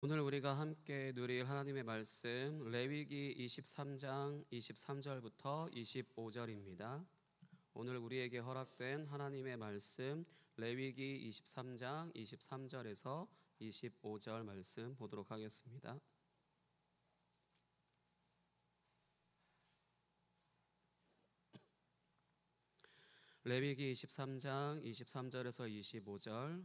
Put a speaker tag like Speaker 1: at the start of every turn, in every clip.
Speaker 1: 오늘 우리가 함께 누릴 하나님의 말씀 레위기 23장 23절부터 25절입니다. 오늘 우리에게 허락된 하나님의 말씀 레위기 23장 23절에서 25절 말씀 보도록 하겠습니다. 레위기 23장 23절에서 25절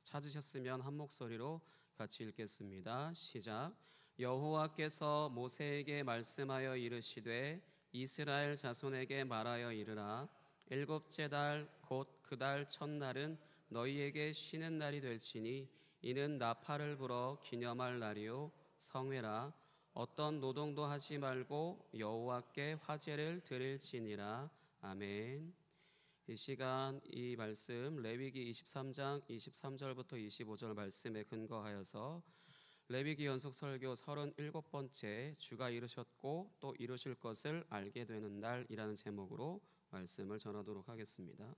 Speaker 1: 찾으셨으면 한 목소리로 같이 읽겠습니다. 시작. 여호와께서 모세에게 말씀하여 이르시되 이스라엘 자손에게 말하여 이르라. 일곱째 달 곧 그 달 첫날은 너희에게 쉬는 날이 될지니 이는 나팔을 불어 기념할 날이요 성회라. 어떤 노동도 하지 말고 여호와께 화제를 드릴지니라. 아멘. 이 시간 이 말씀 레위기 23장 23절부터 25절 말씀에 근거하여서 레위기 연속 설교 37번째 주가 이루셨고 또 이루실 것을 알게 되는 날이라는 제목으로 말씀을 전하도록 하겠습니다.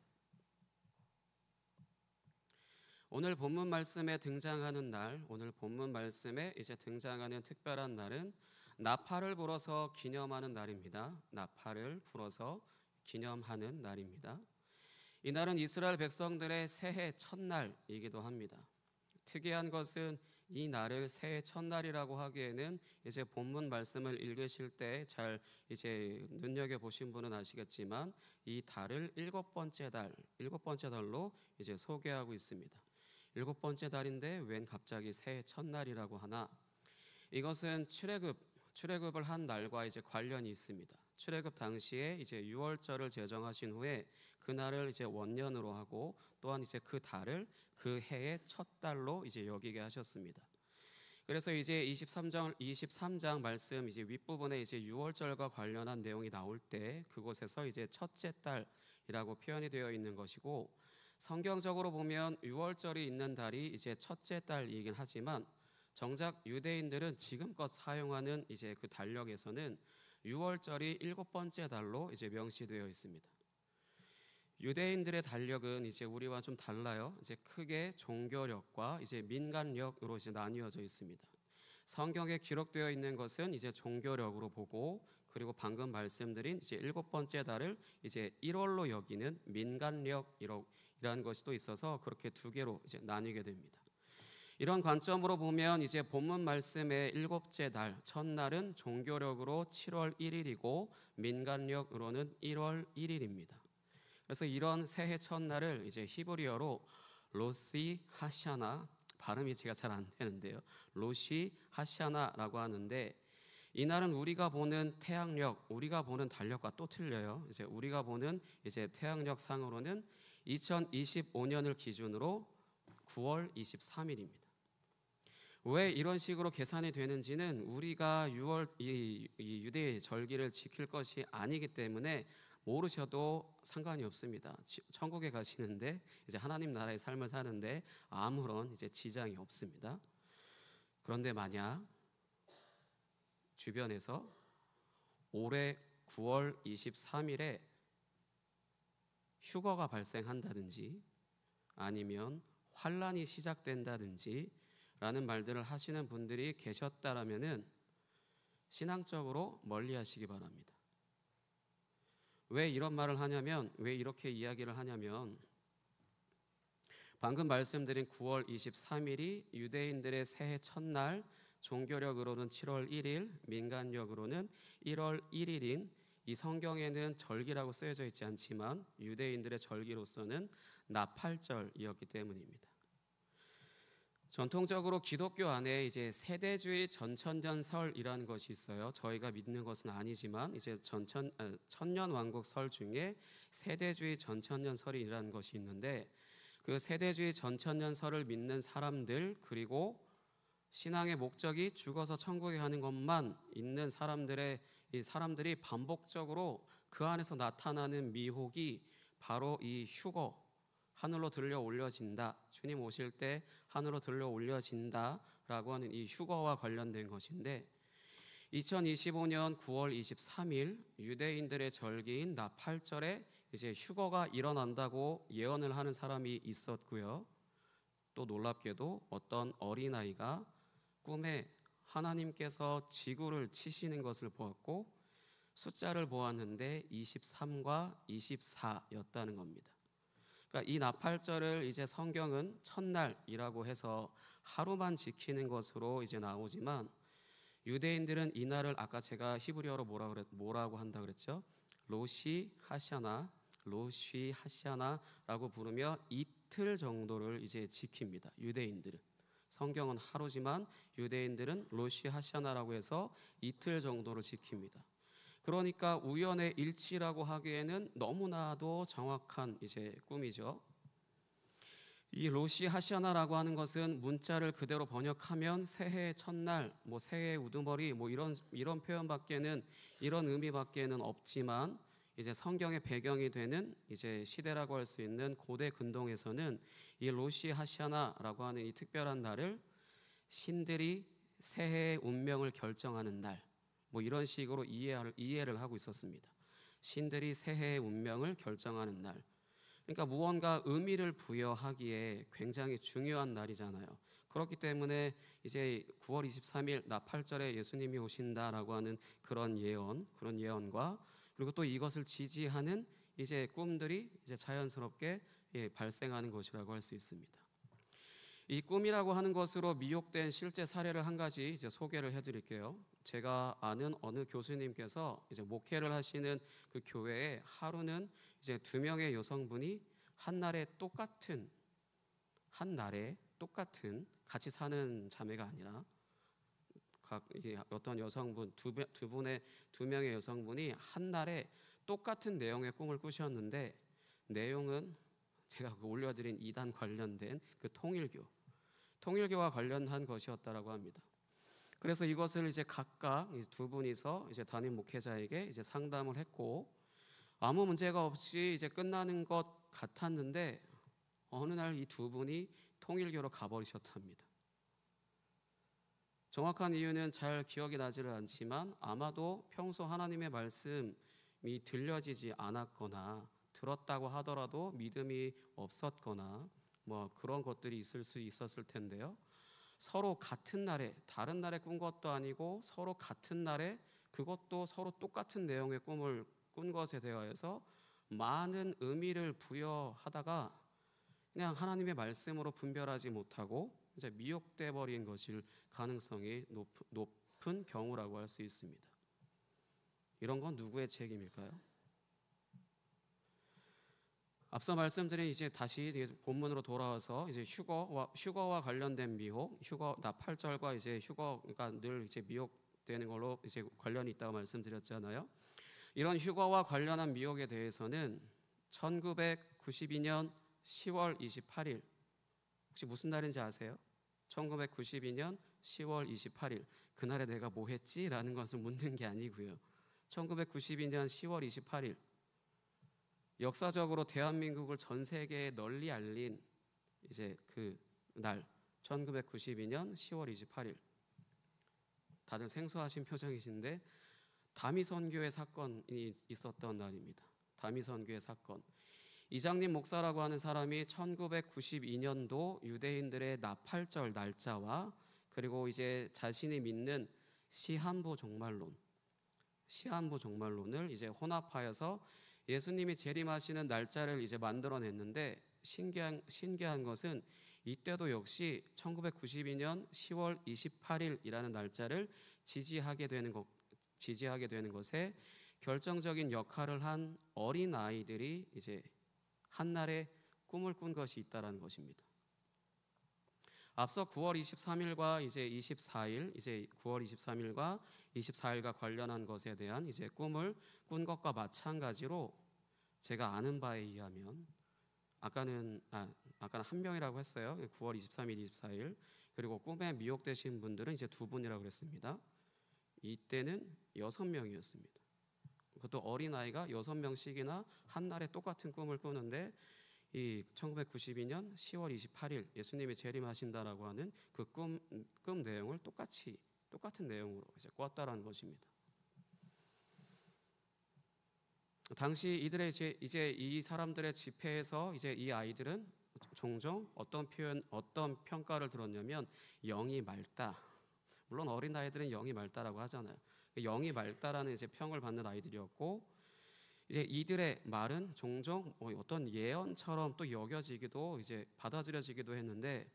Speaker 1: 오늘 본문 말씀에 등장하는 날, 오늘 본문 말씀에 이제 등장하는 특별한 날은 나팔을 불어서 기념하는 날입니다. 나팔을 불어서 기념하는 날입니다. 이날은 이스라엘 백성들의 새해 첫날이기도 합니다. 특이한 것은 이 날을 새해 첫날이라고 하기에는 이제 본문 말씀을 읽으실 때 잘 이제 눈여겨 보신 분은 아시겠지만 이 달을 일곱 번째 달로 이제 소개하고 있습니다. 일곱 번째 달인데 웬 갑자기 새해 첫날이라고 하나? 이것은 출애굽을 한 날과 이제 관련이 있습니다. 출애굽 당시에 이제 유월절을 제정하신 후에 그날을 이제 원년으로 하고 또한 이제 그 달을 그 해의 첫 달로 이제 여기게 하셨습니다. 그래서 이제 23장 말씀 이제 윗부분에 이제 유월절과 관련한 내용이 나올 때 그곳에서 이제 첫째 달이라고 표현이 되어 있는 것이고, 성경적으로 보면 유월절이 있는 달이 이제 첫째 달이긴 하지만 정작 유대인들은 지금껏 사용하는 이제 그 달력에서는 유월절이 일곱 번째 달로 이제 명시되어 있습니다. 유대인들의 달력은 이제 우리와 좀 달라요. 이제 크게 종교력과 이제 민간력으로 이제 나뉘어져 있습니다. 성경에 기록되어 있는 것은 이제 종교력으로 보고, 그리고 방금 말씀드린 이제 일곱 번째 달을 이제 1월로 여기는 민간력이라는 것이 또 있어서 그렇게 두 개로 이제 나뉘게 됩니다. 이런 관점으로 보면 이제 본문 말씀의 일곱째 달 첫날은 종교력으로 7월 1일이고 민간력으로는 1월 1일입니다. 그래서 이런 새해 첫날을 이제 히브리어로 로시 하샤나, 발음이 제가 잘 안 되는데요, 로시 하샤나라고 하는데, 이날은 우리가 보는 태양력, 우리가 보는 달력과 또 틀려요. 이제 우리가 보는 이제 태양력 상으로는 2025년을 기준으로 9월 23일입니다. 왜 이런 식으로 계산이 되는지는 우리가 이 유대의 절기를 지킬 것이 아니기 때문에 모르셔도 상관이 없습니다. 천국에 가시는데 이제 하나님 나라의 삶을 사는데 아무런 이제 지장이 없습니다. 그런데 만약 주변에서 올해 9월 23일에 휴거가 발생한다든지 아니면 환란이 시작된다든지 라는 말들을 하시는 분들이 계셨다라면은 신앙적으로 멀리 하시기 바랍니다. 왜 이런 말을 하냐면, 왜 이렇게 이야기를 하냐면, 방금 말씀드린 9월 23일이 유대인들의 새해 첫날, 종교력으로는 7월 1일, 민간력으로는 1월 1일인 이 성경에는 절기라고 쓰여져 있지 않지만 유대인들의 절기로서는 나팔절이었기 때문입니다. 전통적으로 기독교 안에 이제 세대주의 전천년설이라는 것이 있어요. 저희가 믿는 것은 아니지만 이제 천년왕국설 중에 세대주의 전천년설이라는 것이 있는데, 그 세대주의 전천년설을 믿는 사람들, 그리고 신앙의 목적이 죽어서 천국에 가는 것만 있는 이 사람들이 반복적으로 그 안에서 나타나는 미혹이 바로 이 휴거, 하늘로 들려 올려진다, 주님 오실 때 하늘로 들려 올려진다라고 하는 이 휴거와 관련된 것인데, 2025년 9월 23일 유대인들의 절기인 나팔절에 이제 휴거가 일어난다고 예언을 하는 사람이 있었고요. 또 놀랍게도 어떤 어린아이가 꿈에 하나님께서 지구를 치시는 것을 보았고 숫자를 보았는데 23과 24였다는 겁니다. 그러니까 이 나팔절을 이제 성경은 첫날이라고 해서 하루만 지키는 것으로 이제 나오지만 유대인들은 이 날을 아까 제가 히브리어로 뭐라고 한다 그랬죠? 로시 하샤나라고 부르며 이틀 정도를 이제 지킵니다. 유대인들은. 성경은 하루지만 유대인들은 로시 하샤나라고 해서 이틀 정도를 지킵니다. 그러니까 우연의 일치라고 하기에는 너무나도 정확한 이제 꿈이죠. 이 로시 하샤나라고 하는 것은 문자를 그대로 번역하면 새해 첫날, 새해 우두머리 이런 표현밖에는 이런 의미밖에는 없지만 이제 성경의 배경이 되는 이제 시대라고 할 수 있는 고대 근동에서는 이 로시 하샤나라고 하는 이 특별한 날을 신들이 새해의 운명을 결정하는 날, 이런 식으로 이해를 하고 있었습니다. 신들이 새해의 운명을 결정하는 날. 그러니까 무언가 의미를 부여하기에 굉장히 중요한 날이잖아요. 그렇기 때문에 이제 9월 23일 나팔절에 예수님이 오신다라고 하는 그런 예언과 그리고 또 이것을 지지하는 이제 꿈들이 이제 자연스럽게 발생하는 것이라고 할 수 있습니다. 이 꿈이라고 하는 것으로 미혹된 실제 사례를 한 가지 이제 소개를 해드릴게요. 제가 아는 어느 교수님께서 이제 목회를 하시는 그 교회에 하루는 이제 2명의 여성분이 한 날에 똑같은 같이 사는 자매가 아니라 어떤 여성분 두 명의 여성분이 한 날에 똑같은 내용의 꿈을 꾸셨는데 내용은 제가 올려드린 이단 관련된 그 통일교와 관련한 것이었다라고 합니다. 그래서 이것을 이제 각각 두 분이서 이제 담임 목회자에게 이제 상담을 했고 아무 문제가 없이 이제 끝나는 것 같았는데 어느 날 이 두 분이 통일교로 가버리셨답니다. 정확한 이유는 잘 기억이 나지를 않지만 아마도 평소 하나님의 말씀이 들려지지 않았거나 들었다고 하더라도 믿음이 없었거나 그런 것들이 있을 수 있었을 텐데요. 서로 같은 날에 다른 날에 꾼 것도 아니고 서로 같은 날에 그것도 서로 똑같은 내용의 꿈을 꾼 것에 대하여서 많은 의미를 부여하다가 그냥 하나님의 말씀으로 분별하지 못하고 이제 미혹돼 버린 것일 가능성이 높은 경우라고 할 수 있습니다. 이런 건 누구의 책임일까요? 앞서 말씀드린 이제 다시 본문으로 돌아와서 이제 휴거와 관련된 미혹, 나팔절과 이제 휴거가 늘 이제 미혹되는 걸로 이제 관련이 있다고 말씀드렸잖아요. 이런 휴거와 관련한 미혹에 대해서는 1992년 10월 28일 혹시 무슨 날인지 아세요? 1992년 10월 28일 그날에 내가 뭐 했지? 라는 것을 묻는 게 아니고요. 1992년 10월 28일 역사적으로 대한민국을 전 세계에 널리 알린 이제 그 날 1992년 10월 28일 다들 생소하신 표정이신데 다미선교회 사건이 있었던 날입니다. 다미선교회 사건. 이장님 목사라고 하는 사람이 1992년도 유대인들의 나팔절 날짜와 그리고 이제 자신이 믿는 시한부 종말론을 이제 혼합하여서 예수님이 재림하시는 날짜를 이제 만들어냈는데 신기한 것은 이때도 역시 1992년 10월 28일이라는 날짜를 지지하게 되는 것에 결정적인 역할을 한 어린 아이들이 이제 한날에 꿈을 꾼 것이 있다라는 것입니다. 앞서 9월 23일과 이제 24일, 이제 9월 23일과 24일과 관련한 것에 대한 이제 꿈을 꾼 것과 마찬가지로 제가 아는 바에 의하면 아까는 한 명이라고 했어요. 9월 23일, 24일. 그리고 꿈에 미혹되신 분들은 이제 두 분이라고 그랬습니다. 이때는 6명이었습니다. 그것도 어린아이가 6명씩이나 한날에 똑같은 꿈을 꾸는데 이 1992년 10월 28일 예수님이 재림하신다라고 하는 그 꿈 내용을 똑같은 내용으로 이제 꿨다라는 것입니다. 당시 이제 이 사람들의 집회에서 이제 이 아이들은 종종 어떤 평가를 들었냐면 영이 맑다, 물론 어린아이들은 영이 맑다라고 하잖아요. 영이 맑다라는 이제 평을 받는 아이들이었고, 이제 이들의 말은 종종 어떤 예언처럼 또 여겨지기도 이제 받아들여지기도 했는데,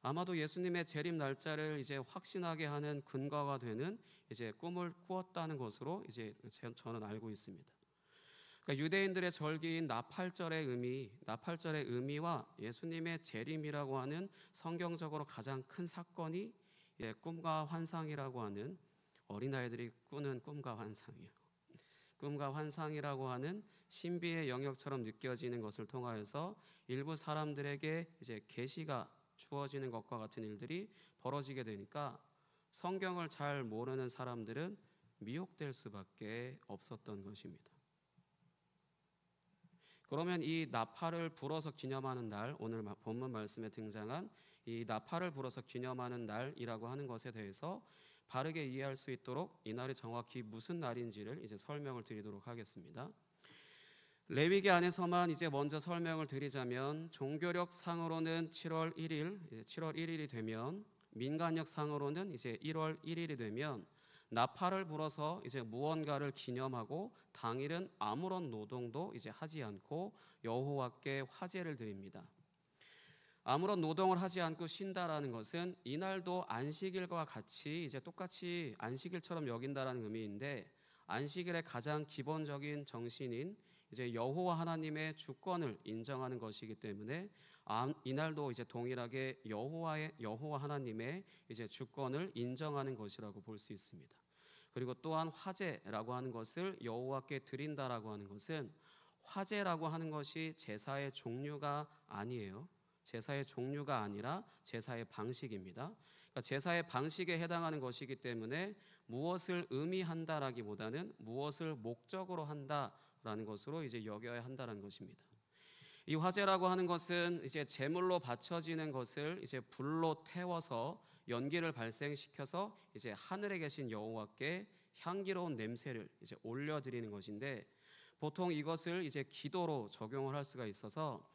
Speaker 1: 아마도 예수님의 재림 날짜를 이제 확신하게 하는 근거가 되는 이제 꿈을 꾸었다는 것으로 이제 저는 알고 있습니다. 그러니까 유대인들의 절기인 나팔절의 의미와 예수님의 재림이라고 하는 성경적으로 가장 큰 사건이 꿈과 환상이라고 하는, 어린아이들이 꾸는 꿈과 환상이에요. 꿈과 환상이라고 하는 신비의 영역처럼 느껴지는 것을 통하여서 일부 사람들에게 이제 계시가 주어지는 것과 같은 일들이 벌어지게 되니까 성경을 잘 모르는 사람들은 미혹될 수밖에 없었던 것입니다. 그러면 이 나팔을 불어서 기념하는 날, 오늘 본문 말씀에 등장한 이 나팔을 불어서 기념하는 날이라고 하는 것에 대해서 바르게 이해할 수 있도록 이 날이 정확히 무슨 날인지를 이제 설명을 드리도록 하겠습니다. 레위기 안에서만 이제 먼저 설명을 드리자면, 종교력 상으로는 7월 1일이 되면, 민간력 상으로는 이제 1월 1일이 되면 나팔을 불어서 이제 무언가를 기념하고 당일은 아무런 노동도 이제 하지 않고 여호와께 화제를 드립니다. 아무런 노동을 하지 않고 쉰다라는 것은 이날도 안식일과 같이 이제 똑같이 안식일처럼 여긴다라는 의미인데, 안식일의 가장 기본적인 정신인 이제 여호와 하나님의 주권을 인정하는 것이기 때문에 이날도 이제 동일하게 여호와 하나님의 이제 주권을 인정하는 것이라고 볼 수 있습니다. 그리고 또한 화제라고 하는 것을 여호와께 드린다라고 하는 것은, 화제라고 하는 것이 제사의 종류가 아니에요. 제사의 종류가 아니라 제사의 방식입니다. 그러니까 제사의 방식에 해당하는 것이기 때문에 무엇을 의미한다라기보다는 무엇을 목적으로 한다라는 것으로 이제 여겨야 한다는 것입니다. 이 화제라고 하는 것은 이제 제물로 바쳐지는 것을 이제 불로 태워서 연기를 발생시켜서 이제 하늘에 계신 여호와께 향기로운 냄새를 이제 올려드리는 것인데, 보통 이것을 이제 기도로 적용을 할 수가 있어서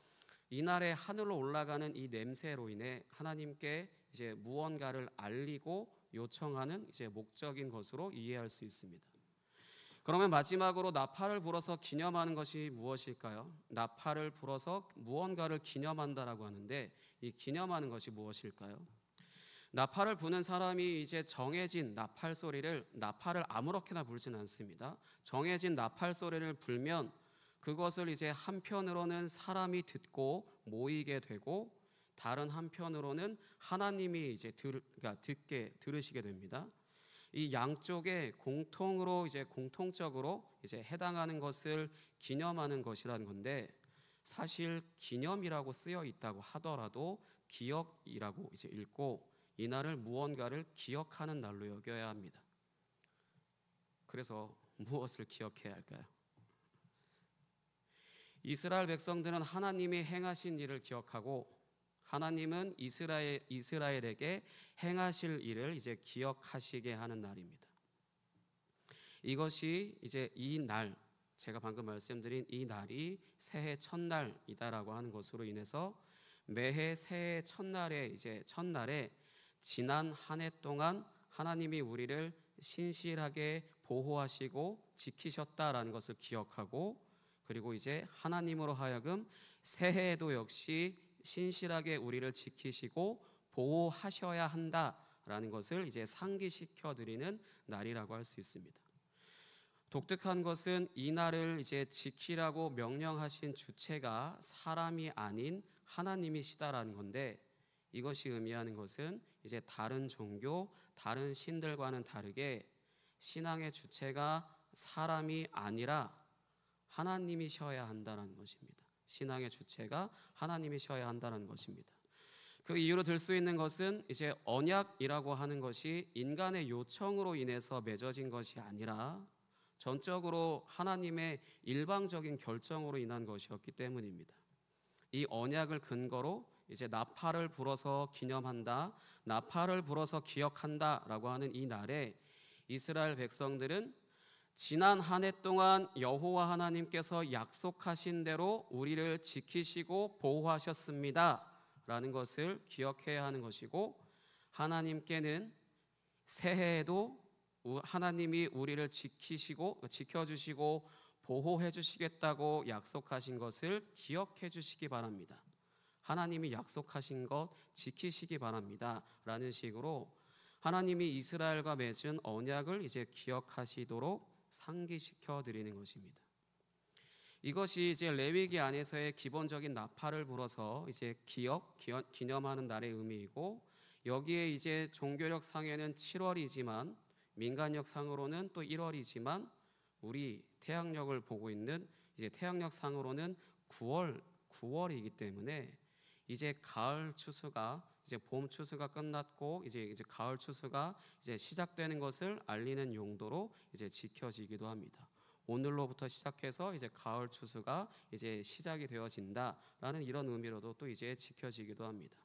Speaker 1: 이날에 하늘로 올라가는 이 냄새로 인해 하나님께 이제 무언가를 알리고 요청하는 이제 목적인 것으로 이해할 수 있습니다. 그러면 마지막으로 나팔을 불어서 기념하는 것이 무엇일까요? 나팔을 불어서 무언가를 기념한다라고 하는데, 이 기념하는 것이 무엇일까요? 나팔을 부는 사람이 이제 정해진 나팔을 아무렇게나 불지는 않습니다. 정해진 나팔 소리를 불면 그것을 이제 한편으로는 사람이 듣고 모이게 되고, 다른 한편으로는 하나님이 이제 들으시게 됩니다. 이 양쪽에 공통적으로 이제 해당하는 것을 기념하는 것이라는 건데, 사실 기념이라고 쓰여 있다고 하더라도 기억이라고 이제 읽고, 이날을 무언가를 기억하는 날로 여겨야 합니다. 그래서 무엇을 기억해야 할까요? 이스라엘 백성들은 하나님이 행하신 일을 기억하고, 하나님은 이스라엘에게 행하실 일을 이제 기억하시게 하는 날입니다. 이것이 이제 이 날, 제가 방금 말씀드린 이 날이 새해 첫날이다라고 하는 것으로 인해서 매해 새해 첫날에 지난 한 해 동안 하나님이 우리를 신실하게 보호하시고 지키셨다라는 것을 기억하고, 그리고 이제 하나님으로 하여금 새해에도 역시 신실하게 우리를 지키시고 보호하셔야 한다라는 것을 이제 상기시켜 드리는 날이라고 할 수 있습니다. 독특한 것은 이 날을 이제 지키라고 명령하신 주체가 사람이 아닌 하나님이시다라는 건데, 이것이 의미하는 것은 이제 다른 종교, 다른 신들과는 다르게 신앙의 주체가 사람이 아니라 하나님이셔야 한다는 것입니다. 신앙의 주체가 하나님이셔야 한다는 것입니다. 그 이유로 들 수 있는 것은 이제 언약이라고 하는 것이 인간의 요청으로 인해서 맺어진 것이 아니라 전적으로 하나님의 일방적인 결정으로 인한 것이었기 때문입니다. 이 언약을 근거로 이제 나팔을 불어서 기념한다, 나팔을 불어서 기억한다라고 하는 이 날에 이스라엘 백성들은 지난 한 해 동안 여호와 하나님께서 약속하신 대로 우리를 지키시고 보호하셨습니다 라는 것을 기억해야 하는 것이고, 하나님께는 새해에도 하나님이 우리를 지켜주시고 보호해 주시겠다고 약속하신 것을 기억해 주시기 바랍니다. 하나님이 약속하신 것 지키시기 바랍니다 라는 식으로 하나님이 이스라엘과 맺은 언약을 이제 기억하시도록 상기시켜 드리는 것입니다. 이것이 이제 레위기 안에서의 기본적인 나팔을 불어서 이제 기념하는 날의 의미이고, 여기에 이제 종교력 상에는 7월이지만 민간력 상으로는 또 1월이지만 우리 태양력을 보고 있는 이제 태양력 상으로는 9월이기 때문에 이제 가을 추수가 이제 봄 추수가 끝났고 이제 가을 추수가 이제 시작되는 것을 알리는 용도로 이제 지켜지기도 합니다. 오늘로부터 시작해서 이제 가을 추수가 이제 시작이 되어진다라는 이런 의미로도 또 이제 지켜지기도 합니다.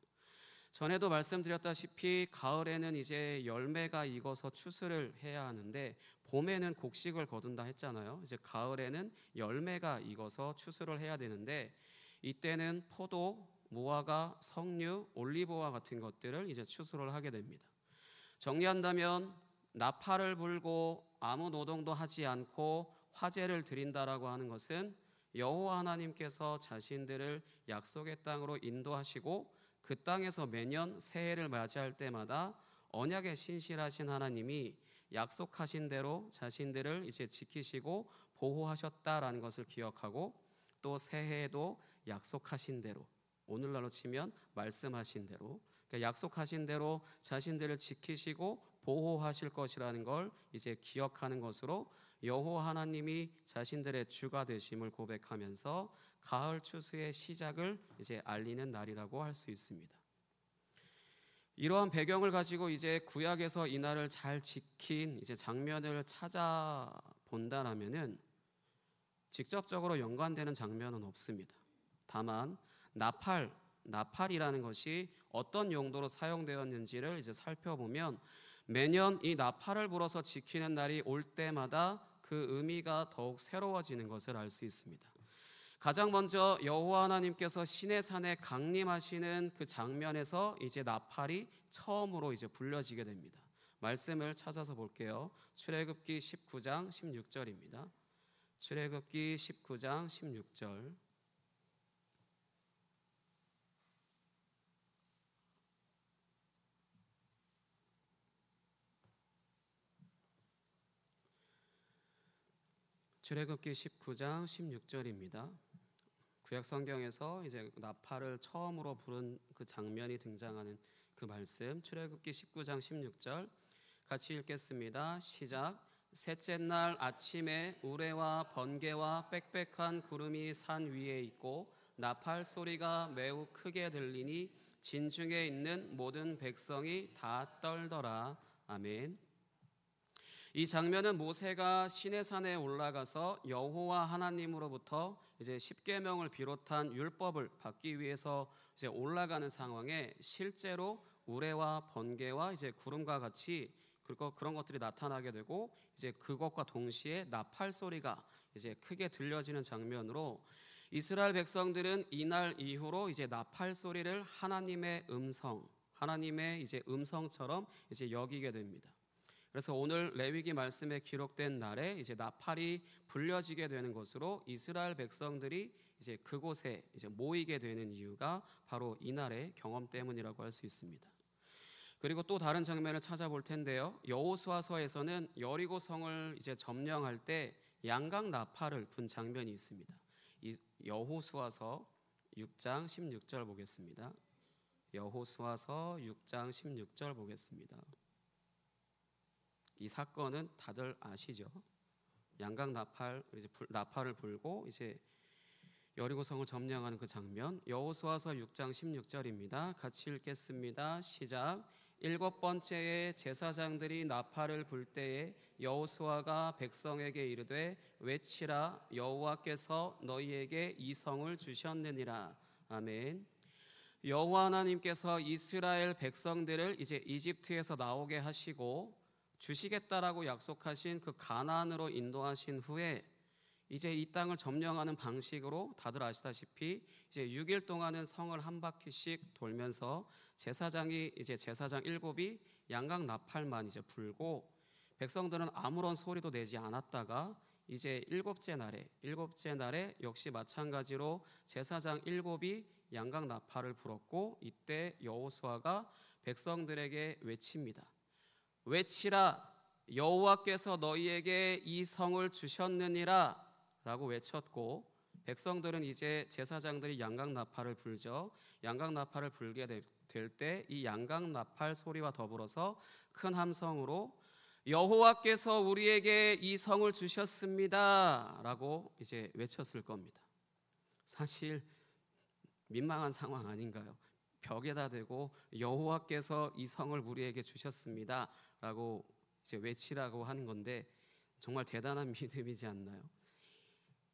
Speaker 1: 전에도 말씀드렸다시피 가을에는 이제 열매가 익어서 추수를 해야 하는데 봄에는 곡식을 거둔다 했잖아요. 이제 가을에는 열매가 익어서 추수를 해야 되는데 이때는 포도, 무화과, 석류, 올리브와 같은 것들을 이제 추수를 하게 됩니다. 정리한다면 나팔을 불고 아무 노동도 하지 않고 화제를 드린다라고 하는 것은 여호와 하나님께서 자신들을 약속의 땅으로 인도하시고 그 땅에서 매년 새해를 맞이할 때마다 언약에 신실하신 하나님이 약속하신 대로 자신들을 이제 지키시고 보호하셨다라는 것을 기억하고, 또 새해에도 약속하신 대로, 오늘날로 치면 말씀하신 대로, 그러니까 약속하신 대로 자신들을 지키시고 보호하실 것이라는 걸 이제 기억하는 것으로 여호와 하나님이 자신들의 주가 되심을 고백하면서 가을 추수의 시작을 이제 알리는 날이라고 할 수 있습니다. 이러한 배경을 가지고 이제 구약에서 이 날을 잘 지킨 이제 장면을 찾아본다라면은 직접적으로 연관되는 장면은 없습니다. 다만 나팔이라는 것이 어떤 용도로 사용되었는지를 이제 살펴보면 매년 이 나팔을 불어서 지키는 날이 올 때마다 그 의미가 더욱 새로워지는 것을 알 수 있습니다. 가장 먼저 여호와 하나님께서 시내산에 강림하시는 그 장면에서 이제 나팔이 처음으로 이제 불려지게 됩니다. 말씀을 찾아서 볼게요. 출애굽기 19장 16절입니다. 출애굽기 19장 16절. 출애굽기 19장 16절입니다. 구약 성경에서 이제 나팔을 처음으로 부른 그 장면이 등장하는 그 말씀, 출애굽기 19장 16절 같이 읽겠습니다. 시작. 셋째 날 아침에 우레와 번개와 빽빽한 구름이 산 위에 있고 나팔 소리가 매우 크게 들리니 진중에 있는 모든 백성이 다 떨더라. 아멘. 이 장면은 모세가 시내산에 올라가서 여호와 하나님으로부터 이제 십계명을 비롯한 율법을 받기 위해서 이제 올라가는 상황에 실제로 우레와 번개와 이제 구름과 같이 그런 것들이 나타나게 되고 이제 그것과 동시에 나팔 소리가 이제 크게 들려지는 장면으로 이스라엘 백성들은 이날 이후로 이제 나팔 소리를 하나님의 이제 음성처럼 이제 여기게 됩니다. 그래서 오늘 레위기 말씀에 기록된 날에 이제 나팔이 불려지게 되는 것으로 이스라엘 백성들이 이제 그곳에 이제 모이게 되는 이유가 바로 이날의 경험 때문이라고 할 수 있습니다. 그리고 또 다른 장면을 찾아볼 텐데요. 여호수아서에서는 여리고성을 이제 점령할 때 양각 나팔을 분 장면이 있습니다. 이 여호수아서 6장 16절 보겠습니다. 여호수아서 6장 16절 보겠습니다. 이 사건은 다들 아시죠? 양각 나팔을 불고 이제 여리고성을 점령하는 그 장면, 여호수아서 6장 16절입니다. 같이 읽겠습니다. 시작. 일곱 번째에 제사장들이 나팔을 불 때에 여호수아가 백성에게 이르되 외치라, 여호와께서 너희에게 이 성을 주셨느니라. 아멘. 여호와 하나님께서 이스라엘 백성들을 이제 이집트에서 나오게 하시고 주시겠다라고 약속하신 그 가나안으로 인도하신 후에 이제 이 땅을 점령하는 방식으로 다들 아시다시피 이제 6일 동안은 성을 한 바퀴씩 돌면서 제사장이 이제 제사장 7이 양각 나팔만 이제 불고 백성들은 아무런 소리도 내지 않았다가 이제 일곱째 날에 역시 마찬가지로 제사장 7이 양각 나팔을 불었고 이때 여호수아가 백성들에게 외칩니다. 외치라, 여호와께서 너희에게 이 성을 주셨느니라 라고 외쳤고 백성들은 이제 제사장들이 양각 나팔을 불죠. 양각 나팔을 불게 될 때 이 양각 나팔 소리와 더불어서 큰 함성으로 여호와께서 우리에게 이 성을 주셨습니다 라고 이제 외쳤을 겁니다. 사실 민망한 상황 아닌가요? 벽에다 대고 여호와께서 이 성을 우리에게 주셨습니다 라고 이제 외치라고 하는 건데 정말 대단한 믿음이지 않나요?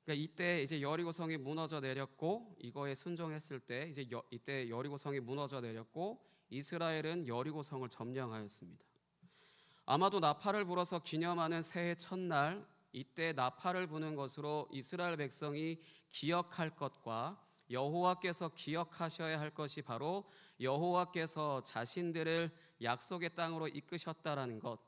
Speaker 1: 그러니까 이때 이제 여리고성이 무너져 내렸고 이거에 순종했을 때 이때 여리고성이 무너져 내렸고 이스라엘은 여리고성을 점령하였습니다. 아마도 나팔을 불어서 기념하는 새해 첫날 이때 나팔을 부는 것으로 이스라엘 백성이 기억할 것과 여호와께서 기억하셔야 할 것이 바로 여호와께서 자신들을 약속의 땅으로 이끄셨다라는 것,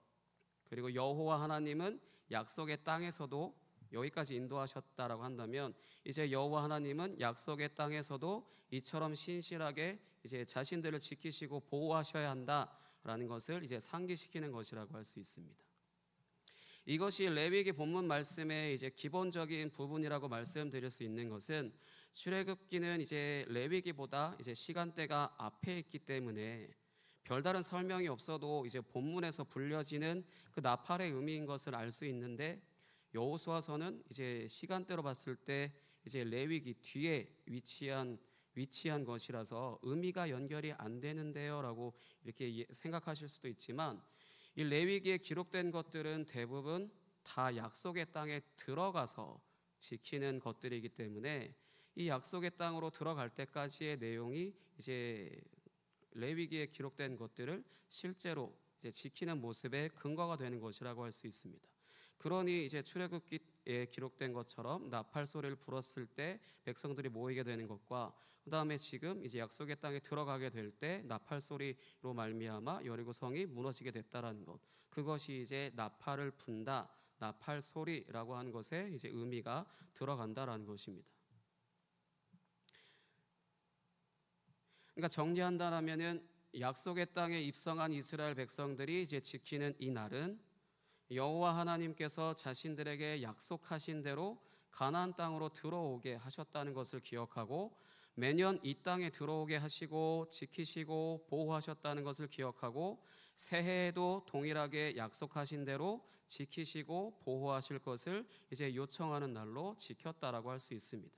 Speaker 1: 그리고 여호와 하나님은 약속의 땅에서도 여기까지 인도하셨다라고 한다면 이제 여호와 하나님은 약속의 땅에서도 이처럼 신실하게 이제 자신들을 지키시고 보호하셔야 한다라는 것을 이제 상기시키는 것이라고 할 수 있습니다. 이것이 레위기 본문 말씀의 이제 기본적인 부분이라고 말씀드릴 수 있는 것은 출애굽기는 이제 레위기보다 이제 시간대가 앞에 있기 때문에 별다른 설명이 없어도 이제 본문에서 불려지는 그 나팔의 의미인 것을 알 수 있는데 여호수아서는 이제 시간대로 봤을 때 이제 레위기 뒤에 위치한 것이라서 의미가 연결이 안 되는데요라고 이렇게 생각하실 수도 있지만 이 레위기에 기록된 것들은 대부분 다 약속의 땅에 들어가서 지키는 것들이기 때문에 이 약속의 땅으로 들어갈 때까지의 내용이 이제 레위기에 기록된 것들을 실제로 이제 지키는 모습의 근거가 되는 것이라고 할 수 있습니다. 그러니 이제 출애굽기에 기록된 것처럼 나팔 소리를 불었을 때 백성들이 모이게 되는 것과 그 다음에 지금 이제 약속의 땅에 들어가게 될 때 나팔 소리로 말미암아 여리고 성이 무너지게 됐다라는 것, 그것이 이제 나팔을 분다, 나팔 소리라고 하는 것에 이제 의미가 들어간다라는 것입니다. 그러니까 정리한다라면은 약속의 땅에 입성한 이스라엘 백성들이 이제 지키는 이 날은 여호와 하나님께서 자신들에게 약속하신 대로 가나안 땅으로 들어오게 하셨다는 것을 기억하고 매년 이 땅에 들어오게 하시고 지키시고 보호하셨다는 것을 기억하고 새해에도 동일하게 약속하신 대로 지키시고 보호하실 것을 이제 요청하는 날로 지켰다라고 할 수 있습니다.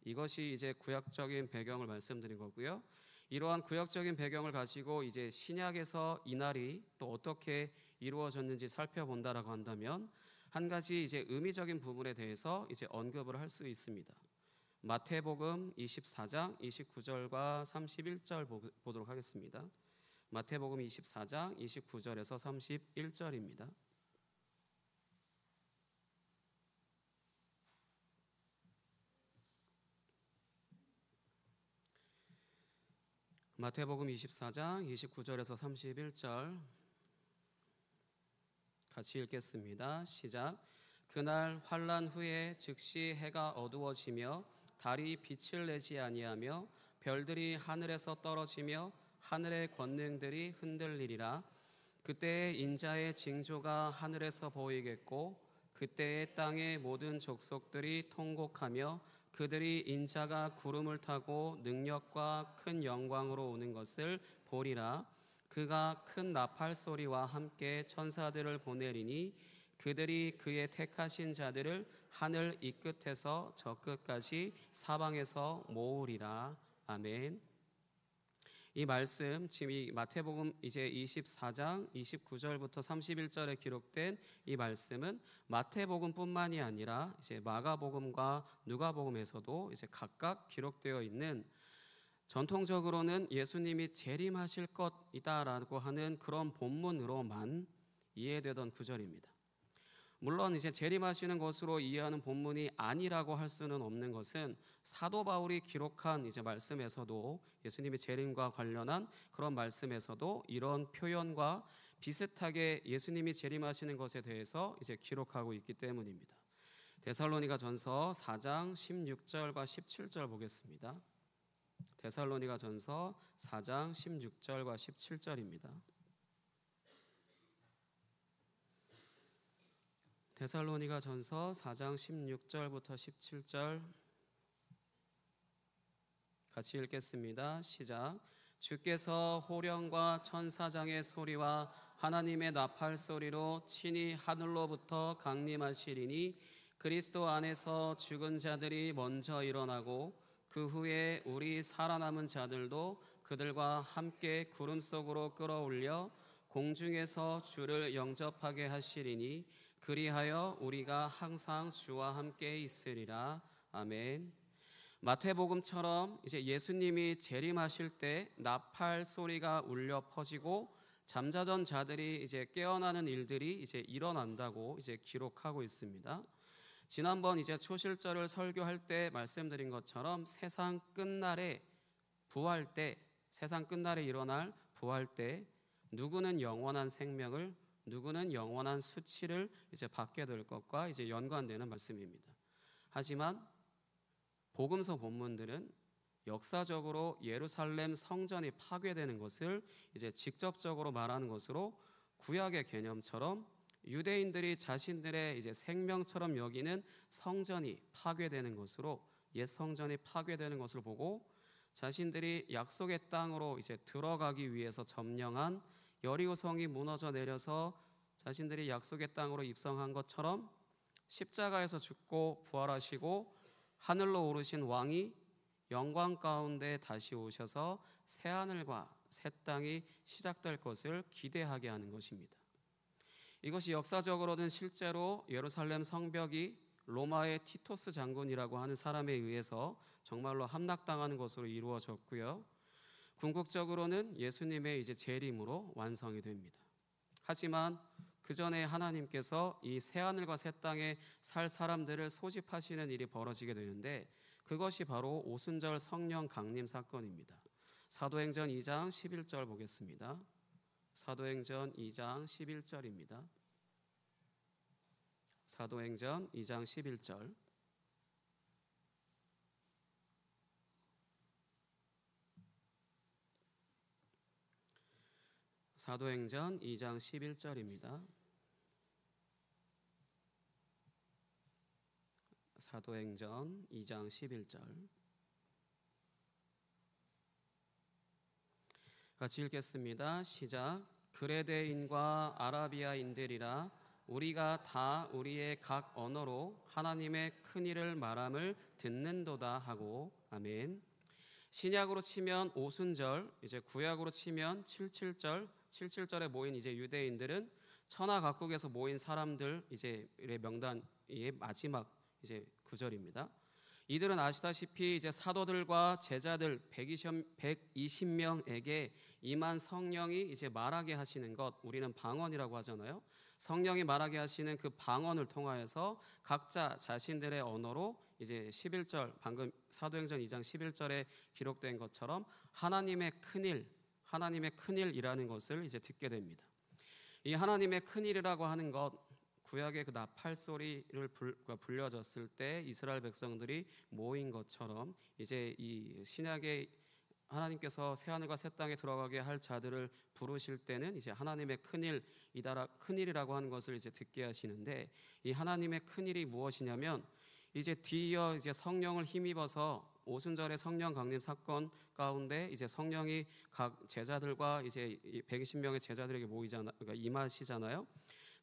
Speaker 1: 이것이 이제 구약적인 배경을 말씀드린 거고요. 이러한 구약적인 배경을 가지고 이제 신약에서 이 날이 또 어떻게 이루어졌는지 살펴본다라고 한다면 한 가지 이제 의미적인 부분에 대해서 이제 언급을 할 수 있습니다. 마태복음 24장 29절과 31절 보도록 하겠습니다. 마태복음 24장 29절에서 31절입니다. 마태복음 24장 29절에서 31절 같이 읽겠습니다. 시작. 그날 환난 후에 즉시 해가 어두워지며 달이 빛을 내지 아니하며 별들이 하늘에서 떨어지며 하늘의 권능들이 흔들리리라. 그때에 인자의 징조가 하늘에서 보이겠고 그때에 땅의 모든 족속들이 통곡하며 그들이 인자가 구름을 타고 능력과 큰 영광으로 오는 것을 보리라. 그가 큰 나팔 소리와 함께 천사들을 보내리니 그들이 그의 택하신 자들을 하늘 이 끝에서 저 끝까지 사방에서 모으리라. 아멘. 이 말씀 지금 이 마태복음 이제 24장 29절부터 31절에 기록된 이 말씀은 마태복음뿐만이 아니라 이제 마가복음과 누가복음에서도 이제 각각 기록되어 있는 전통적으로는 예수님이 재림하실 것이다라고 하는 그런 본문으로만 이해되던 구절입니다. 물론 이제 재림하시는 것으로 이해하는 본문이 아니라고 할 수는 없는 것은 사도 바울이 기록한 이제 말씀에서도 예수님이 재림과 관련한 그런 말씀에서도 이런 표현과 비슷하게 예수님이 재림하시는 것에 대해서 이제 기록하고 있기 때문입니다. 데살로니가전서 4장 16절과 17절 보겠습니다. 데살로니가전서 4장 16절과 17절입니다. 데살로니가전서 4장 16절부터 17절 같이 읽겠습니다. 시작. 주께서 호령과 천사장의 소리와 하나님의 나팔 소리로 친히 하늘로부터 강림하시리니 그리스도 안에서 죽은 자들이 먼저 일어나고 그 후에 우리 살아남은 자들도 그들과 함께 구름 속으로 끌어올려 공중에서 주를 영접하게 하시리니 그리하여 우리가 항상 주와 함께 있으리라. 아멘. 마태복음처럼 이제 예수님이 재림하실 때 나팔 소리가 울려 퍼지고 잠자던 자들이 이제 깨어나는 일들이 이제 일어난다고 이제 기록하고 있습니다. 지난번 이제 초실절을 설교할 때 말씀드린 것처럼 세상 끝날에 부활 때, 세상 끝날에 일어날 부활 때 누구는 영원한 생명을, 누구는 영원한 수치를 이제 받게 될 것과 이제 연관되는 말씀입니다. 하지만 복음서 본문들은 역사적으로 예루살렘 성전이 파괴되는 것을 이제 직접적으로 말하는 것으로 구약의 개념처럼 유대인들이 자신들의 이제 생명처럼 여기는 성전이 파괴되는 것으로, 옛 성전이 파괴되는 것을 보고 자신들이 약속의 땅으로 이제 들어가기 위해서 점령한 여리고성이 무너져 내려서 자신들이 약속의 땅으로 입성한 것처럼 십자가에서 죽고 부활하시고 하늘로 오르신 왕이 영광 가운데 다시 오셔서 새 하늘과 새 땅이 시작될 것을 기대하게 하는 것입니다. 이것이 역사적으로는 실제로 예루살렘 성벽이 로마의 티토스 장군이라고 하는 사람에 의해서 정말로 함락당하는 것으로 이루어졌고요. 궁극적으로는 예수님의 이제 재림으로 완성이 됩니다. 하지만 그 전에 하나님께서 이 새하늘과 새 땅에 살 사람들을 소집하시는 일이 벌어지게 되는데 그것이 바로 오순절 성령 강림 사건입니다. 사도행전 2장 11절 보겠습니다. 사도행전 2장 11절입니다. 사도행전 2장 11절. 사도행전 2장 11절입니다. 사도행전 2장 11절 같이 읽겠습니다. 시작. 그레데인과 아라비아인들이라 우리가 다 우리의 각 언어로 하나님의 큰 일을 말함을 듣는도다 하고. 아멘. 신약으로 치면 오순절, 이제 구약으로 치면 77절에 모인 이제 유대인들은 천하 각국에서 모인 사람들 이제 명단의 마지막 이제 구절입니다. 이들은 아시다시피 이제 사도들과 제자들 120명에게 임한 성령이 이제 말하게 하시는 것, 우리는 방언이라고 하잖아요. 성령이 말하게 하시는 그 방언을 통하여서 각자 자신들의 언어로 이제 11절, 방금 사도행전 2장 11절에 기록된 것처럼 하나님의 큰일이라는 것을 이제 듣게 됩니다. 이 하나님의 큰일이라고 하는 것, 구약의 그 나팔 소리를 불려졌을 때 이스라엘 백성들이 모인 것처럼 이제 이 신약의 하나님께서 새 하늘과 새 땅에 들어가게 할 자들을 부르실 때는 이제 하나님의 큰일이라고 하는 것을 이제 듣게 하시는데, 이 하나님의 큰일이 무엇이냐면 이제 뒤이어 이제 성령을 힘입어서 오순절의 성령 강림 사건 가운데 이제 성령이 각 제자들과 이제 120명의 제자들에게 그러니까 임하시잖아요.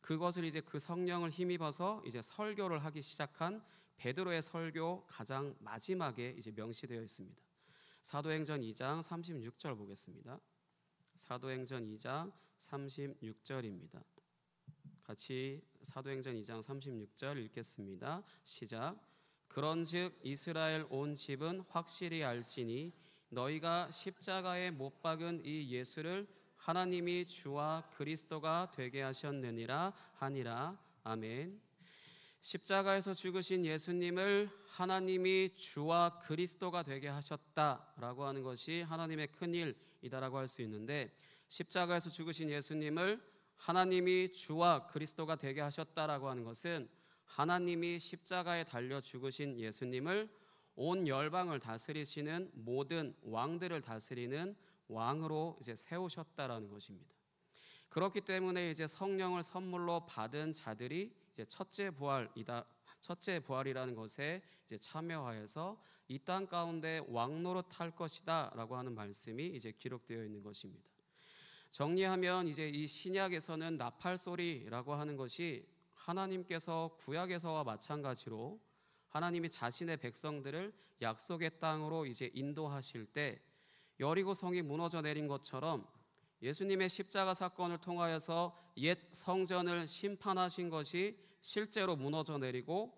Speaker 1: 그것을 이제 그 성령을 힘입어서 이제 설교를 하기 시작한 베드로의 설교 가장 마지막에 이제 명시되어 있습니다. 사도행전 2장 36절 보겠습니다. 사도행전 2장 36절입니다. 같이 사도행전 2장 36절 읽겠습니다. 시작. 그런즉 이스라엘 온 집은 확실히 알지니 너희가 십자가에 못 박은 이 예수를 하나님이 주와 그리스도가 되게 하셨느니라 하니라. 아멘. 십자가에서 죽으신 예수님을 하나님이 주와 그리스도가 되게 하셨다라고 하는 것이 하나님의 큰일이다라고 할 수 있는데, 십자가에서 죽으신 예수님을 하나님이 주와 그리스도가 되게 하셨다라고 하는 것은 하나님이 십자가에 달려 죽으신 예수님을 온 열방을 다스리시는 모든 왕들을 다스리는 왕으로 이제 세우셨다라는 것입니다. 그렇기 때문에 이제 성령을 선물로 받은 자들이 이제 첫째 부활이라는 것에 이제 참여하여서 이 땅 가운데 왕노릇할 것이다라고 하는 말씀이 이제 기록되어 있는 것입니다. 정리하면 이제 이 신약에서는 나팔 소리라고 하는 것이 하나님께서 구약에서와 마찬가지로 하나님이 자신의 백성들을 약속의 땅으로 이제 인도하실 때 여리고 성이 무너져 내린 것처럼 예수님의 십자가 사건을 통하여서 옛 성전을 심판하신 것이 실제로 무너져 내리고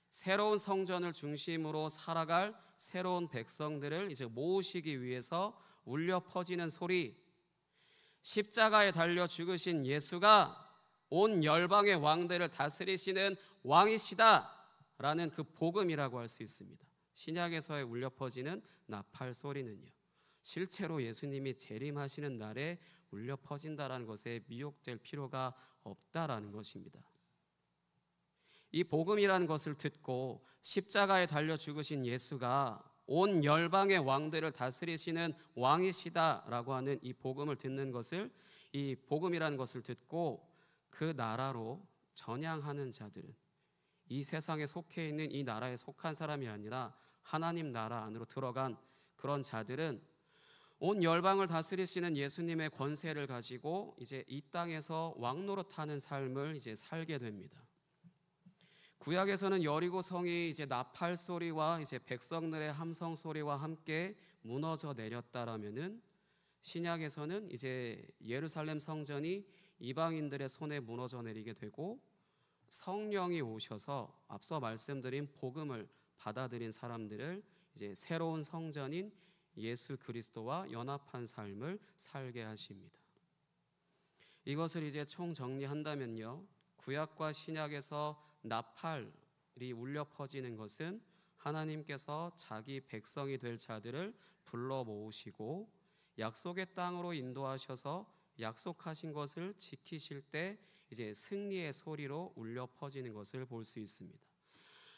Speaker 1: 새로운 성전을 중심으로 살아갈 새로운 백성들을 이제 모으시기 위해서 울려 퍼지는 소리, 십자가에 달려 죽으신 예수가 온 열방의 왕들을 다스리시는 왕이시다라는 그 복음이라고 할 수 있습니다. 신약에서의 울려 퍼지는 나팔 소리는요, 실제로 예수님이 재림하시는 날에 울려 퍼진다라는 것에 미혹될 필요가 없다라는 것입니다. 이 복음이라는 것을 듣고 십자가에 달려 죽으신 예수가 온 열방의 왕들을 다스리시는 왕이시다라고 하는 이 복음을 듣는 것을, 이 복음이라는 것을 듣고 그 나라로 전향하는 자들은 이 세상에 속해 있는 이 나라에 속한 사람이 아니라 하나님 나라 안으로 들어간 그런 자들은 온 열방을 다스리시는 예수님의 권세를 가지고 이제 이 땅에서 왕노릇하는 삶을 이제 살게 됩니다. 구약에서는 여리고 성이 이제 나팔 소리와 이제 백성들의 함성 소리와 함께 무너져 내렸다라면은, 신약에서는 이제 예루살렘 성전이 이방인들의 손에 무너져 내리게 되고 성령이 오셔서 앞서 말씀드린 복음을 받아들인 사람들을 이제 새로운 성전인 예수 그리스도와 연합한 삶을 살게 하십니다. 이것을 이제 총 정리한다면요, 구약과 신약에서 나팔이 울려 퍼지는 것은 하나님께서 자기 백성이 될 자들을 불러 모으시고 약속의 땅으로 인도하셔서 약속하신 것을 지키실 때 이제 승리의 소리로 울려 퍼지는 것을 볼 수 있습니다.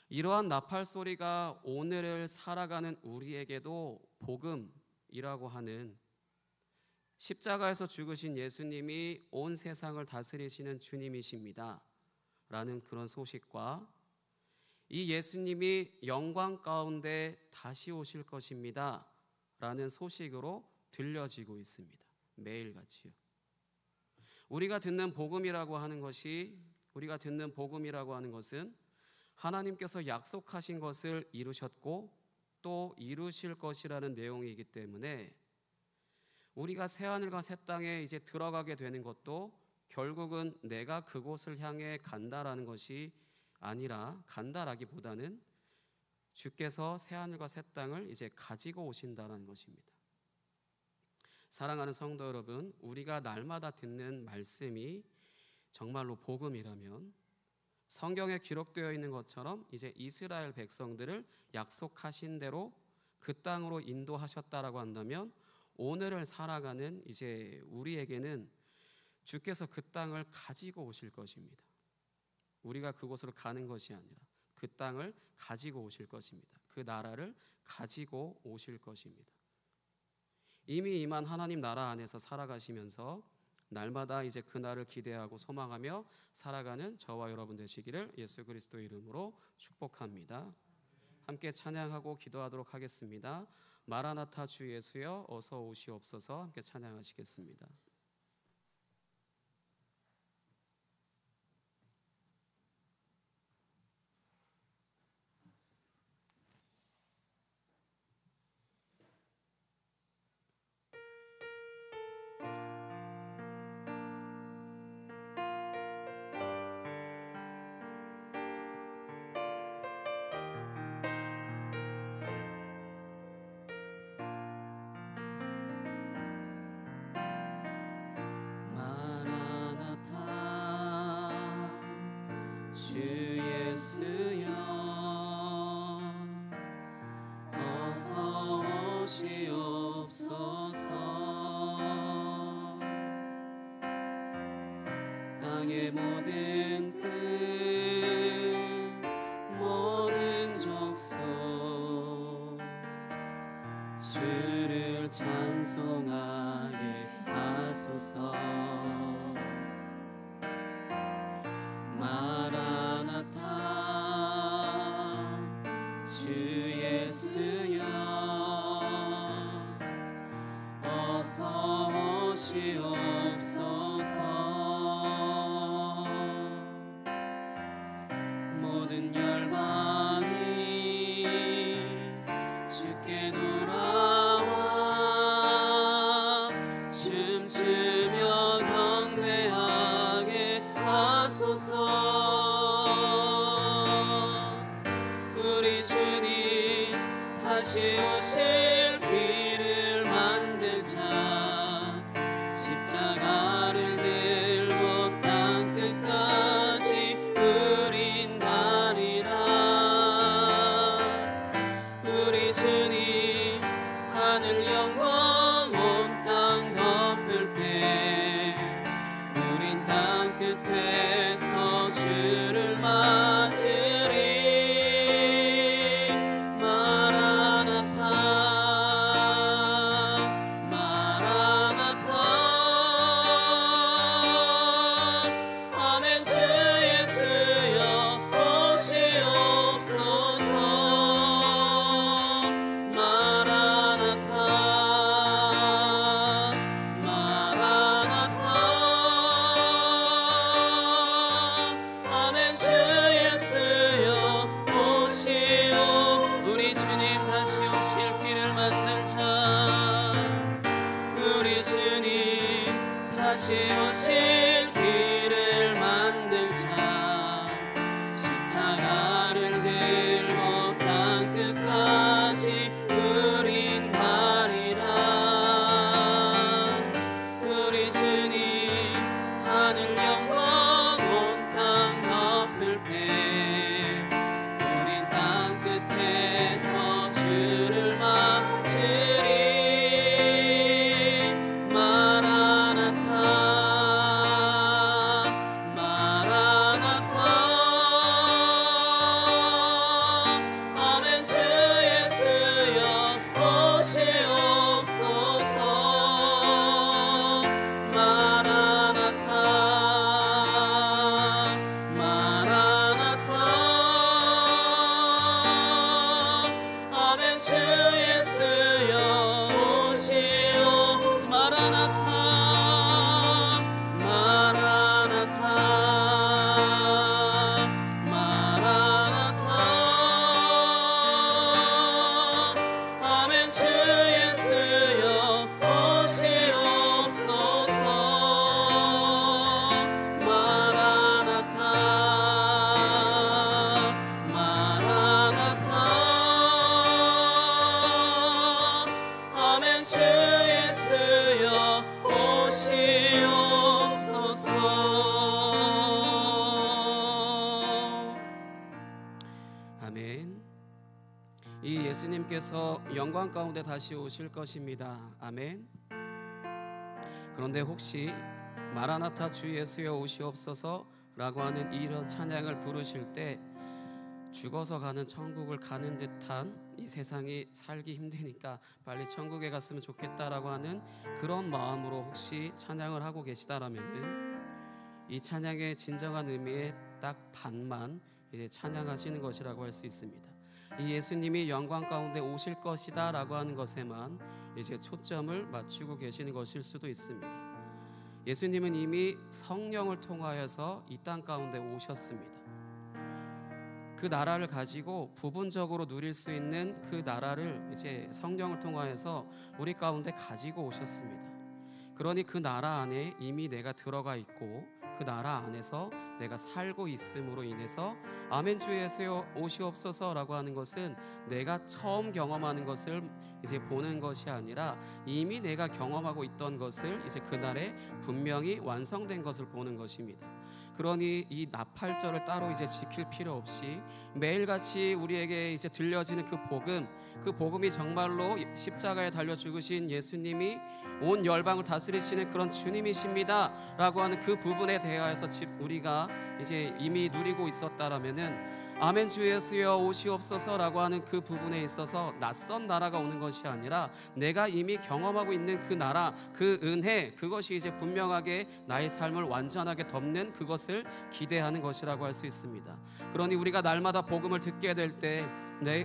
Speaker 1: 이러한 나팔 소리가 오늘을 살아가는 우리에게도 복음이라고 하는, 십자가에서 죽으신 예수님이 온 세상을 다스리시는 주님이십니다 라는 그런 소식과 이 예수님이 영광 가운데 다시 오실 것입니다 라는 소식으로 들려지고 있습니다. 매일같이요. 우리가 듣는 복음이라고 하는 것은 하나님께서 약속하신 것을 이루셨고 또 이루실 것이라는 내용이기 때문에 우리가 새하늘과 새 땅에 이제 들어가게 되는 것도 결국은 내가 그곳을 향해 간다라는 것이 아니라, 간다라기보다는 주께서 새하늘과 새 땅을 이제 가지고 오신다는 것입니다. 사랑하는 성도 여러분, 우리가 날마다 듣는 말씀이 정말로 복음이라면 성경에 기록되어 있는 것처럼 이제 이스라엘 백성들을 약속하신 대로 그 땅으로 인도하셨다라고 한다면 오늘을 살아가는 이제 우리에게는 주께서 그 땅을 가지고 오실 것입니다. 우리가 그곳으로 가는 것이 아니라 그 땅을 가지고 오실 것입니다. 그 나라를 가지고 오실 것입니다. 이미 임한 하나님 나라 안에서 살아가시면서 날마다 이제 그날을 기대하고 소망하며 살아가는 저와 여러분 되시기를 예수 그리스도의 이름으로 축복합니다. 함께 찬양하고 기도하도록 하겠습니다. 마라나타 주 예수여 어서 오시옵소서. 함께 찬양하시겠습니다. 주 어서 오시옵소서. 땅의 모든 끝 모든 족속 주를 찬송하게 하소서. 마라나타 주 예수여 어서 오시옵소서. 모든 열방이 주께 돌아와 춤추며 경배하게 하소서. 우리 주님 다시 오실 길을 만들자. 십자가를 들고 땅 끝까지 우린 가리라. 우리 주님 하늘 영광 온 땅 덮을 때 우린 땅 끝에서 주를 맞으리. 마라나타 마라나타 아멘. 주 예수여 오시옵소서. 마라나타 마라나타 아멘. 주 예수여 오시오. 우리 주님 다시 오실 길을 만들자. 우리 주님 다시 오실 길을 만들자. 십자가를 들고 땅 끝까지 우린 가리라. 우리 주님 하늘 영광 온 땅 덮을 때 우린 땅 끝에서 주를 맞으리. 마라나타 마라나타 아멘. 주 예수여 오시옵소서. 마라나타 마라나타 아멘. 주 예수여 오시오. 마라나타 마라나타 마라나타 아멘. 주 예수여 오시옵소서. 마라나타 마라나타 아멘. 주 예수여 오시옵소서. 아멘. 이 예수님께서 영광 가운데 다시 오실 것입니다. 아멘. 그런데 혹시 마라나타 주 예수여 오시옵소서 라고 하는 이런 찬양을 부르실 때 죽어서 가는 천국을 가는 듯한 이 세상이 살기 힘드니까 빨리 천국에 갔으면 좋겠다라고 하는 그런 마음으로 혹시 찬양을 하고 계시다라면은 이 찬양의 진정한 의미의 딱 반만 이제 찬양하시는 것이라고 할 수 있습니다. 이 예수님이 영광 가운데 오실 것이다 라고 하는 것에만 이제 초점을 맞추고 계시는 것일 수도 있습니다. 예수님은 이미 성령을 통하여서 이 땅 가운데 오셨습니다. 그 나라를 가지고 부분적으로 누릴 수 있는 그 나라를 이제 성령을 통하여서 우리 가운데 가지고 오셨습니다. 그러니 그 나라 안에 이미 내가 들어가 있고 그 나라 안에서 내가 살고 있음으로 인해서 아멘 주 예수여 오시옵소서라고 하는 것은 내가 처음 경험하는 것을 이제 보는 것이 아니라 이미 내가 경험하고 있던 것을 이제 그날에 분명히 완성된 것을 보는 것입니다. 그러니 이 나팔절을 따로 이제 지킬 필요 없이 매일같이 우리에게 이제 들려지는 그 복음이 정말로 십자가에 달려 죽으신 예수님이 온 열방을 다스리시는 그런 주님이십니다라고 하는 그 부분에 대하여서 우리가 이제 이미 누리고 있었다라면은 아멘 주 예수여 오시옵소서라고 하는 그 부분에 있어서 낯선 나라가 오는 것이 아니라 내가 이미 경험하고 있는 그 나라, 그 은혜, 그것이 이제 분명하게 나의 삶을 완전하게 덮는 그것을 기대하는 것이라고 할 수 있습니다. 그러니 우리가 날마다 복음을 듣게 될 때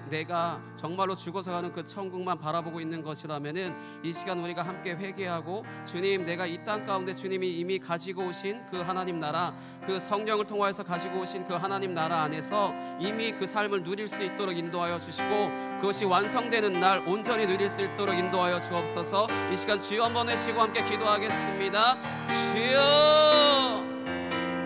Speaker 1: 내가 정말로 죽어서 가는 그 천국만 바라보고 있는 것이라면은 이 시간 우리가 함께 회개하고 주님, 내가 이 땅 가운데 주님이 이미 가지고 오신 그 하나님 나라, 그 성령을 통하여서 가지고 오신 그 하나님 나라 안에서 이미 그 삶을 누릴 수 있도록 인도하여 주시고 그것이 완성되는 날 온전히 누릴 수 있도록 인도하여 주옵소서. 이 시간 주여 한번 외치고 함께 기도하겠습니다. 주여,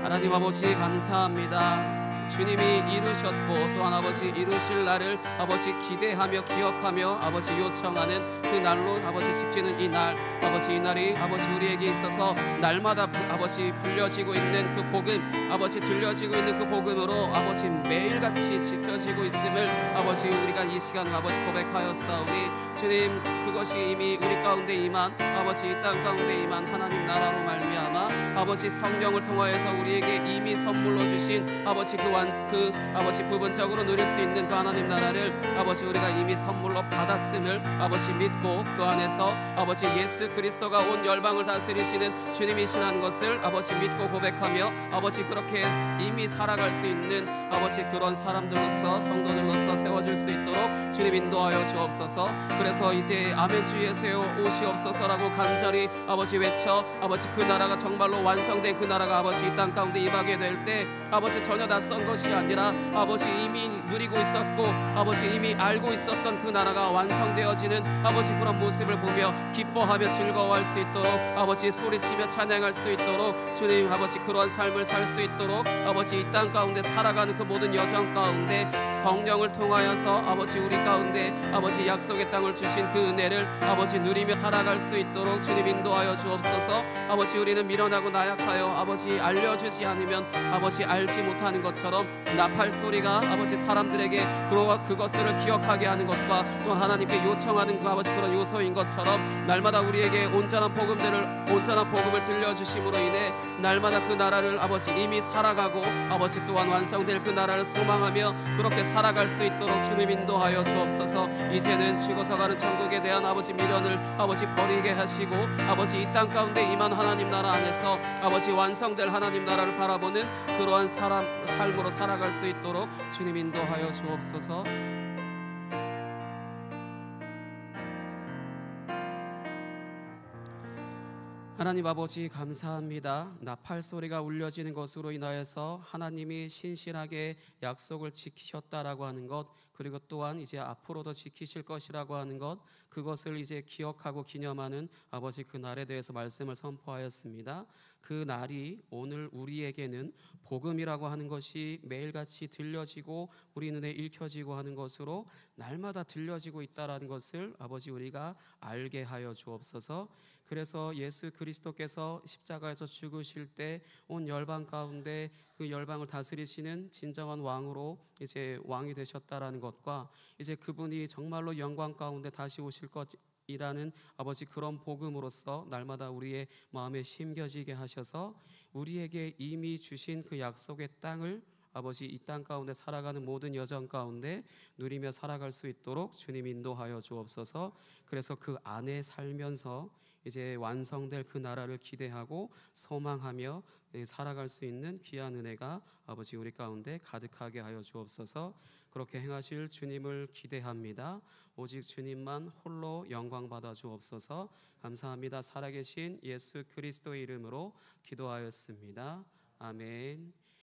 Speaker 1: 하나님 아버지 감사합니다. 주님이 이루셨고 또한 아버지 이루실 날을 아버지 기대하며 기억하며 아버지 요청하는 그 날로 아버지 지키는 이 날, 아버지 이 날이 아버지 우리에게 있어서 날마다 아버지 불려지고 있는 그 복음, 아버지 들려지고 있는 그 복음으로 아버지 매일같이 지켜지고 있음을 아버지 우리가 이 시간 아버지 고백하였사오니 주님, 그것이 이미 우리 가운데 임한 아버지 이 땅 가운데 임한 하나님 나라로 말미암아 아버지 성령을 통하여서 우리에게 이미 선물로 주신 아버지 그 아버지 부분적으로 누릴 수 있는 그 하나님 나라를 아버지 우리가 이미 선물로 받았음을 아버지 믿고 그 안에서 아버지 예수 그리스도가 온 열방을 다스리시는 주님이시라는 것을 아버지 믿고 고백하며 아버지 그렇게 이미 살아갈 수 있는 아버지 그런 사람들로서 성도들로서 세워질 수 있도록 주님 인도하여 주옵소서. 그래서 이제 아멘 주 예수여 오시옵소서라고 간절히 아버지 외쳐 아버지 그 나라가 정말로 완성된 그 나라가 아버지 이 땅 가운데 임하게 될 때 아버지 전혀 낯선 것이 아니라 아버지 이미 누리고 있었고 아버지 이미 알고 있었던 그 나라가 완성되어지는 아버지 그런 모습을 보며 기뻐하며 즐거워할 수 있도록 아버지 소리치며 찬양할 수 있도록 주님 아버지 그러한 삶을 살 수 있도록 아버지 이 땅 가운데 살아가는 그 모든 여정 가운데 성령을 통하여서 아버지 우리 가운데 아버지 약속의 땅을 주신 그 은혜를 아버지 누리며 살아갈 수 있도록 주님 인도하여 주옵소서. 아버지 우리는 미련하고 나약하여 아버지 알려주지 않으면 아버지 알지 못하는 것처럼 나팔 소리가 아버지 사람들에게 그것들을 기억하게 하는 것과 또 하나님께 요청하는 그 아버지 그런 요소인 것처럼 날마다 우리에게 온전한 복음을 들려주심으로 인해 날마다 그 나라를 아버지 이미 살아가고 아버지 또한 완성될 그 나라를 소망하며 그렇게 살아갈 수 있도록 주님 인도하여 주옵소서. 이제는 죽어서 가는 천국에 대한 아버지 미련을 아버지 버리게 하시고 아버지 이 땅 가운데 임한 하나님 나라 안에서 아버지 완성될 하나님 나라를 바라보는 그러한 삶으로 살아갈 수 있도록 주님 인도하여 주옵소서. 하나님 아버지 감사합니다. 나팔 소리가 울려지는 것으로 인하여서 하나님이 신실하게 약속을 지키셨다라고 하는 것, 그리고 또한 이제 앞으로도 지키실 것이라고 하는 것, 그것을 이제 기억하고 기념하는 아버지 그 날에 대해서 말씀을 선포하였습니다. 그 날이 오늘 우리에게는 복음이라고 하는 것이 매일같이 들려지고 우리 눈에 읽혀지고 하는 것으로 날마다 들려지고 있다라는 것을 아버지 우리가 알게 하여 주옵소서. 그래서 예수 그리스도께서 십자가에서 죽으실 때 온 열방 가운데 그 열방을 다스리시는 진정한 왕으로 이제 왕이 되셨다라는 것과 이제 그분이 정말로 영광 가운데 다시 오실 것이라는 아버지 그런 복음으로써 날마다 우리의 마음에 심겨지게 하셔서 우리에게 이미 주신 그 약속의 땅을 아버지 이 땅 가운데 살아가는 모든 여정 가운데 누리며 살아갈 수 있도록 주님 인도하여 주옵소서. 그래서 그 안에 살면서 이제 완성될 그 나라를 기대하고 소망하며 살아갈 수 있는 귀한 은혜가 아버지 우리 가운데 가득하게 하여 주옵소서. 그렇게 행하실 주님을 기대합니다. 오직 주님만 홀로 영광 받아 주옵소서. 감사합니다. 살아계신 예수 그리스도의 이름으로 기도하였습니다. 아멘.